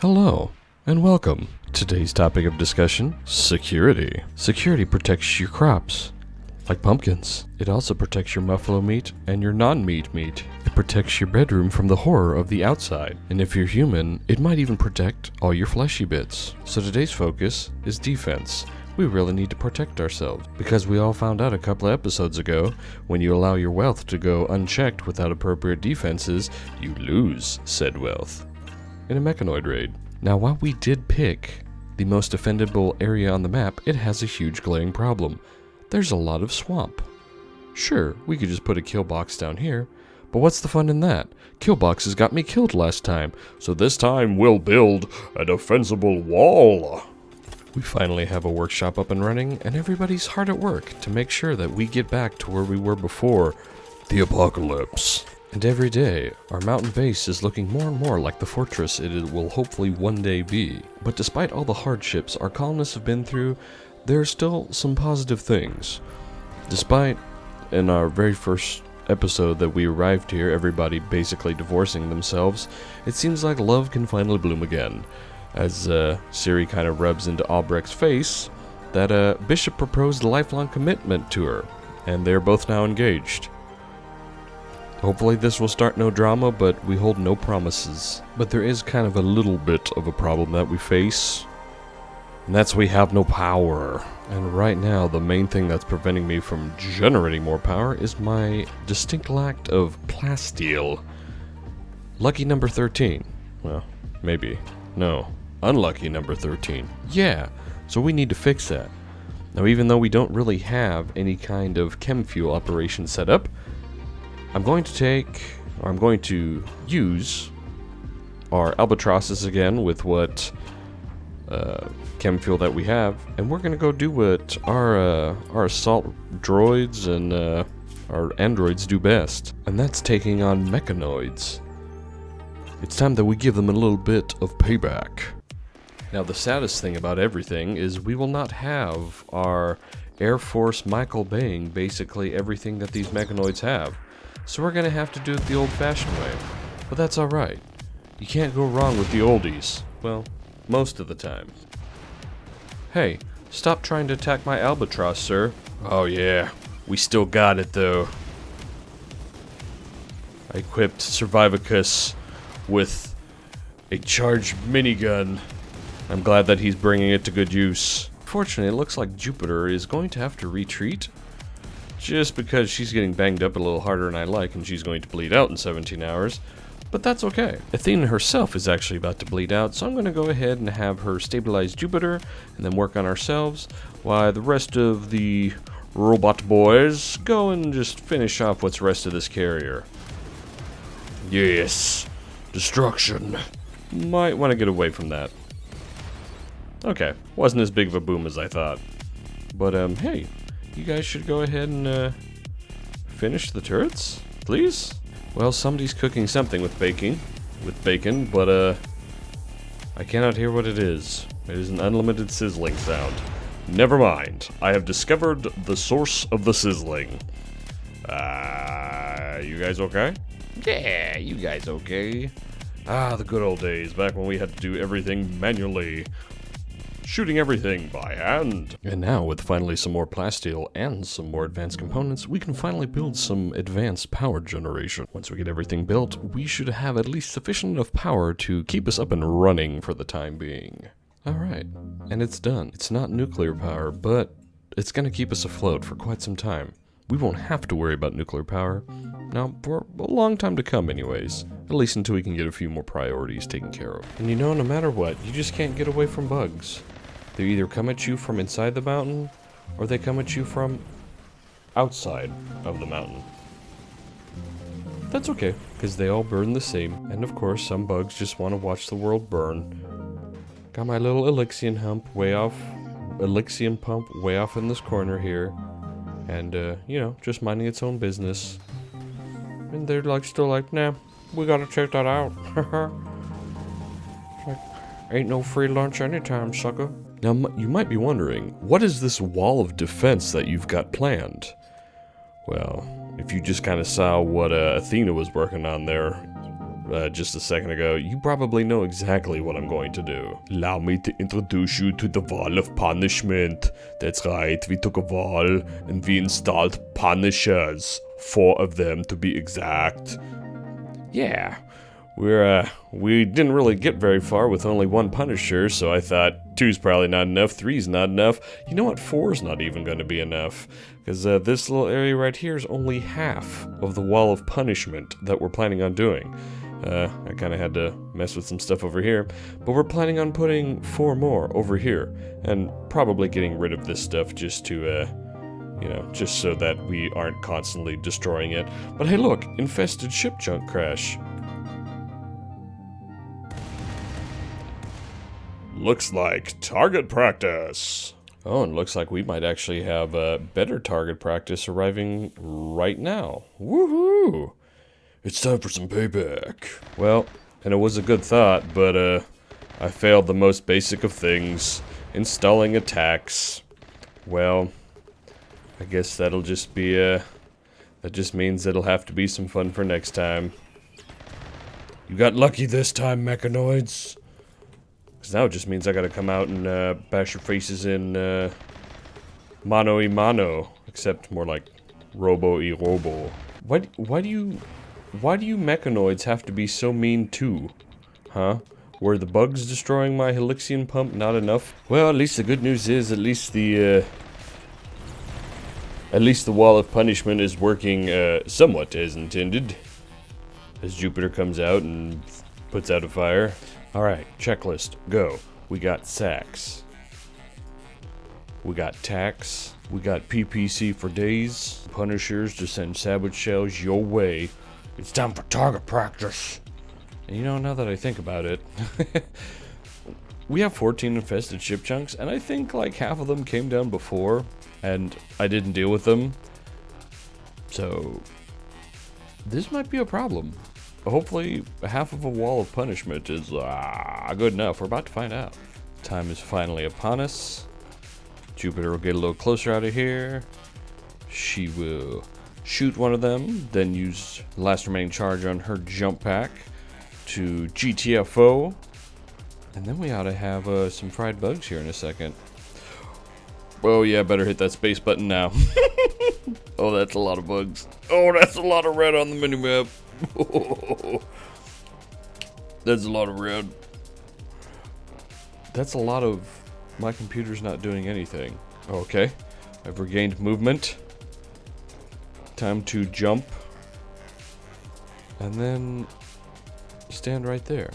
Hello, and welcome. Today's topic of discussion, security. Security protects your crops, like pumpkins. It also protects your Muffalo meat and your non-meat meat. It protects your bedroom from the horror of the outside. And if you're human, it might even protect all your fleshy bits. So today's focus is defense. We really need to protect ourselves, because we all found out a couple of episodes ago, when you allow your wealth to go unchecked without appropriate defenses, you lose said wealth in a mechanoid raid. Now, while we did pick the most defendable area on the map, it has a huge glaring problem. There's a lot of swamp. Sure, we could just put a Killbox down here, but what's the fun in that? Killboxes got me killed last time, so this time we'll build a defensible wall. We finally have a workshop up and running, and everybody's hard at work to make sure that we get back to where we were before the apocalypse. And every day, our mountain base is looking more and more like the fortress it will hopefully one day be. But despite all the hardships our colonists have been through, there are still some positive things. Despite, in our very first episode that we arrived here, everybody basically divorcing themselves, it seems like love can finally bloom again. As Siri kind of rubs into Albrecht's face, that Bishop proposed a lifelong commitment to her, and they're both now engaged. Hopefully this will start no drama, but we hold no promises. But there is kind of a little bit of a problem that we face, and that's we have no power. And right now, the main thing that's preventing me from generating more power is my distinct lack of plasteel. Lucky number 13. Well, maybe. No. Unlucky number 13. Yeah, so we need to fix that. Now, even though we don't really have any kind of chem fuel operation set up, I'm going to use our albatrosses again with what chem fuel that we have, and we're going to go do what our assault droids and our androids do best, and that's taking on mechanoids. It's time that we give them a little bit of payback. Now, the saddest thing about everything is we will not have our Air Force Michael baying basically everything that these mechanoids have. So we're going to have to do it the old-fashioned way. But that's alright. You can't go wrong with the oldies. Well, most of the time. Hey, stop trying to attack my albatross, sir. Oh yeah, we still got it though. I equipped Survivicus with a charged minigun. I'm glad that he's bringing it to good use. Fortunately, it looks like Jupiter is going to have to retreat, just because she's getting banged up a little harder than I like, and she's going to bleed out in 17 hours. But that's okay. Athena herself is actually about to bleed out, so I'm going to go ahead and have her stabilize Jupiter, and then work on ourselves, while the rest of the robot boys go and just finish off what's rest of this carrier. Yes, destruction. Might want to get away from that. Okay, wasn't as big of a boom as I thought. But, hey, you guys should go ahead and, finish the turrets, please? Well, somebody's cooking something with bacon, but, I cannot hear what it is. It is an unlimited sizzling sound. Never mind, I have discovered the source of the sizzling. You guys okay? Yeah, you guys okay? Ah, the good old days, back when we had to do everything manually. Shooting everything by hand. And now, with finally some more plasteel and some more advanced components, we can finally build some advanced power generation. Once we get everything built, we should have at least sufficient enough power to keep us up and running for the time being. Alright, and it's done. It's not nuclear power, but it's gonna keep us afloat for quite some time. We won't have to worry about nuclear power. Now, for a long time to come anyways. At least until we can get a few more priorities taken care of. And you know, no matter what, you just can't get away from bugs. They either come at you from inside the mountain, or they come at you from outside of the mountain. That's okay, because they all burn the same, and of course some bugs just want to watch the world burn. Got my little Elixium pump way off in this corner here, and you know, just minding its own business. And they're like still like, nah, we gotta check that out. Like, ain't no free lunch anytime, sucker. Now, you might be wondering, what is this wall of defense that you've got planned? Well, if you just kind of saw what Athena was working on there, just a second ago, you probably know exactly what I'm going to do. Allow me to introduce you to the wall of punishment. That's right, we took a wall and we installed punishers. 4 of them to be exact. Yeah, we didn't really get very far with only 1 Punisher, so I thought 2's probably not enough, 3's not enough. You know what, 4's not even going to be enough, because this little area right here is only half of the wall of punishment that we're planning on doing. I kind of had to mess with some stuff over here, but we're planning on putting 4 more over here, and probably getting rid of this stuff just to, you know, just so that we aren't constantly destroying it. But hey look, infested ship junk crash. Looks like target practice. Oh, and looks like we might actually have better target practice arriving right now. Woohoo! It's time for some payback. Well, and it was a good thought, but I failed the most basic of things, installing attacks. Well, I guess that'll just be that just means it'll have to be some fun for next time. You got lucky this time, mechanoids. Because now it just means I gotta come out and bash your faces in mano-y-mano. Except more like robo-y-robo. Why do you mechanoids have to be so mean too? Huh? Were the bugs destroying my Helixian pump not enough? Well, at least the good news is at least the wall of punishment is working somewhat as intended. As Jupiter comes out and puts out a fire. Alright, checklist, go. We got sacks. We got tacks. We got PPC for days. Punishers to send sabot shells your way. It's time for target practice. And you know, now that I think about it, we have 14 infested ship chunks, and I think like half of them came down before, and I didn't deal with them. So, this might be a problem. Hopefully, half of a wall of punishment is good enough. We're about to find out. Time is finally upon us. Jupiter will get a little closer out of here. She will shoot one of them, then use the last remaining charge on her jump pack to GTFO. And then we ought to have some fried bugs here in a second. Oh yeah, better hit that space button now. Oh, that's a lot of bugs. Oh, that's a lot of red on the minimap. That's a lot of red. That's a lot of my computer's not doing anything. Okay, I've regained movement. Time to jump. And then stand right there.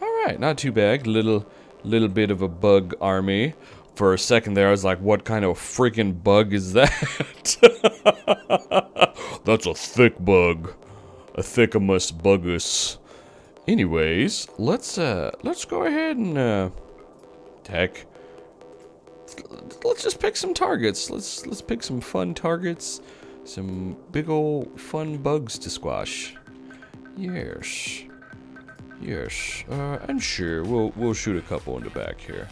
Alright, not too bad. Little bit of a bug army. For a second there, I was like, what kind of freaking bug is that? That's a thick bug. A thickamus bugus. Anyways, let's go ahead and, heck. Let's just pick some targets. Let's pick some fun targets. Some big ol' fun bugs to squash. Yes. Yes. I'm sure we'll shoot a couple in the back here.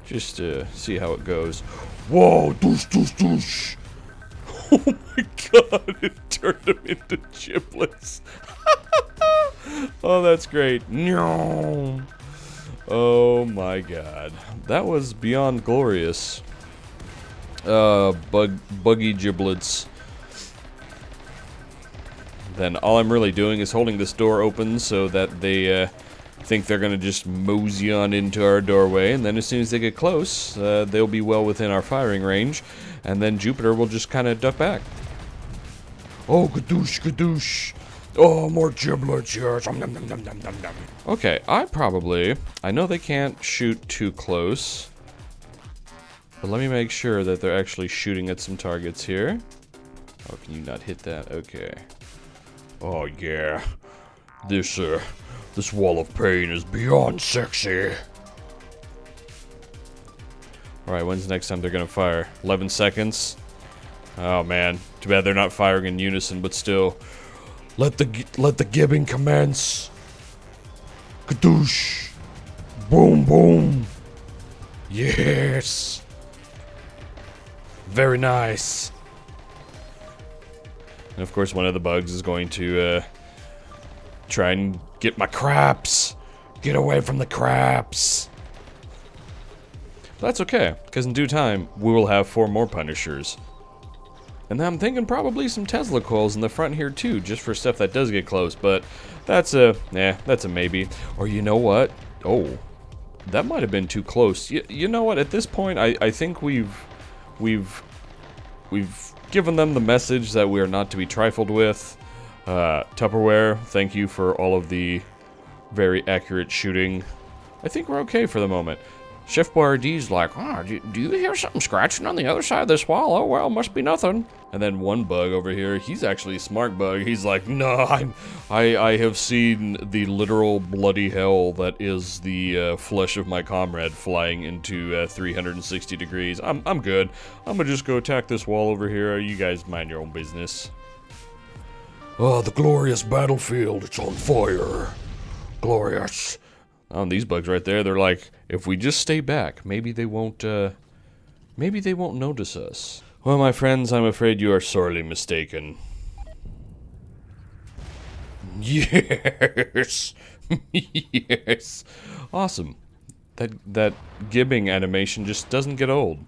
Just to see how it goes. Whoa! Doosh, doosh, doosh! Oh my god! It turned them into giblets. Oh, that's great. No. Oh my god. That was beyond glorious. Buggy giblets. Then all I'm really doing is holding this door open so that they think they're gonna just mosey on into our doorway, and then as soon as they get close, they'll be well within our firing range, and then Jupiter will just kind of duck back. Oh, gadoosh, gadoosh. Oh, more giblets, yes. Okay, I know they can't shoot too close, but let me make sure that they're actually shooting at some targets here. Oh, can you not hit that? Okay. Oh, yeah. This wall of pain is beyond sexy. Alright, when's the next time they're gonna fire? 11 seconds? Oh, man. Too bad they're not firing in unison, but still. Let the gibbing commence. Kadoosh. Boom, boom. Yes. Very nice. And of course, one of the bugs is going to try and get my craps. Get away from the craps. That's okay, because in due time, we will have 4 more Punishers. And then I'm thinking probably some Tesla coils in the front here too, just for stuff that does get close, but that's a maybe. Or you know what? Oh, that might have been too close. You know what? At this point, I think we've given them the message that we are not to be trifled with. Tupperware, thank you for all of the very accurate shooting. I think we're okay for the moment. Chef Boyardee's like, oh, do you hear something scratching on the other side of this wall? Oh, well, must be nothing. And then one bug over here, he's actually a smart bug. He's like, no, I have seen the literal bloody hell that is the flesh of my comrade flying into 360 degrees. I'm good. I'm gonna just go attack this wall over here. You guys mind your own business. Oh, the glorious battlefield, it's on fire. Glorious. Oh, these bugs right there, they're like, if we just stay back, maybe they won't notice us. Well, my friends, I'm afraid you are sorely mistaken. Yes! Yes! Awesome. That gibbing animation just doesn't get old.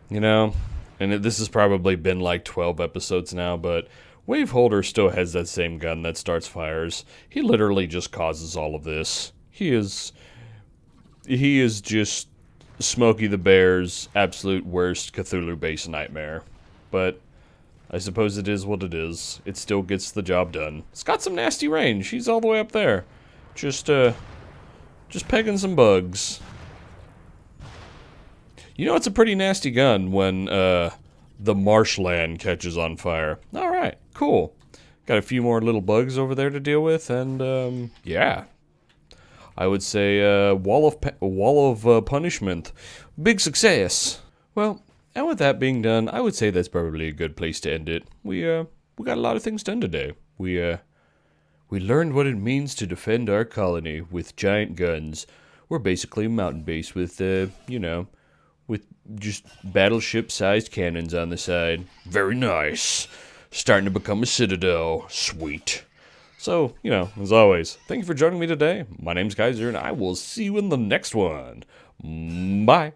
You know, and this has probably been like 12 episodes now, but Waveholder still has that same gun that starts fires. He literally just causes all of this. He is just Smokey the Bear's absolute worst Cthulhu-based nightmare. But I suppose it is what it is. It still gets the job done. It's got some nasty range. He's all the way up there. Just pegging some bugs. You know, it's a pretty nasty gun when the marshland catches on fire. Alright, cool. Got a few more little bugs over there to deal with, and yeah. I would say wall of punishment. Big success. Well, and with that being done, I would say that's probably a good place to end it. We got a lot of things done today. We learned what it means to defend our colony with giant guns. We're basically a mountain base with with just battleship-sized cannons on the side. Very nice. Starting to become a citadel. Sweet. So, as always, thank you for joining me today. My name's Kaiser, and I will see you in the next one. Bye.